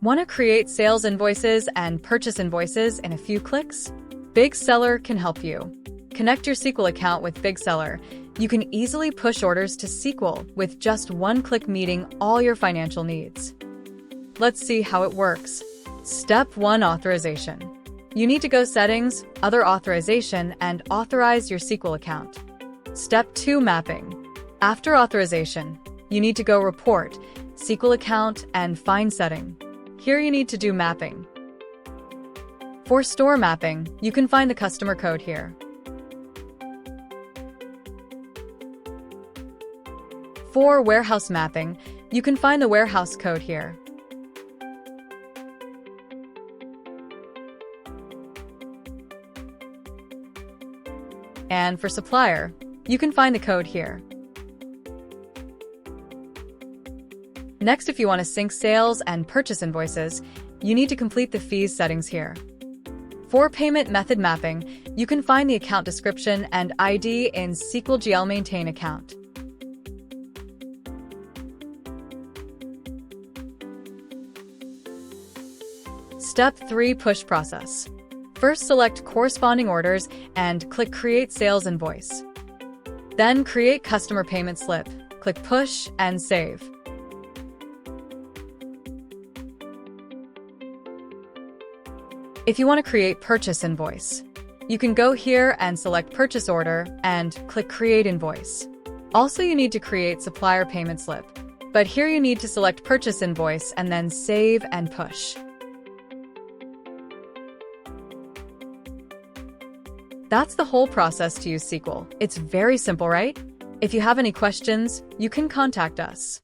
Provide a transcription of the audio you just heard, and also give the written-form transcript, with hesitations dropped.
Want to create sales invoices and purchase invoices in a few clicks? BigSeller can help you. Connect your SQL account with BigSeller. You can easily push orders to SQL with just one click, meeting all your financial needs. Let's see how it works. Step 1. Authorization. You need to go Settings, Other Authorization, and authorize your SQL account. Step 2. Mapping. After authorization, you need to go Report, SQL account, and find Setting. Here you need to do mapping. For store mapping, you can find the customer code here. For warehouse mapping, you can find the warehouse code here. And for supplier, you can find the code here. Next, if you want to sync sales and purchase invoices, you need to complete the fees settings here. For payment method mapping, you can find the account description and ID in SQL GL maintain account. Step 3. Push process. First, select corresponding orders and click Create Sales Invoice. Then create customer payment slip, click Push and save. If you want to create purchase invoice, you can go here and select purchase order and click Create Invoice. Also, you need to create supplier payment slip, but here you need to select purchase invoice and then save and push. That's the whole process to use SQL. It's very simple, right? If you have any questions, you can contact us.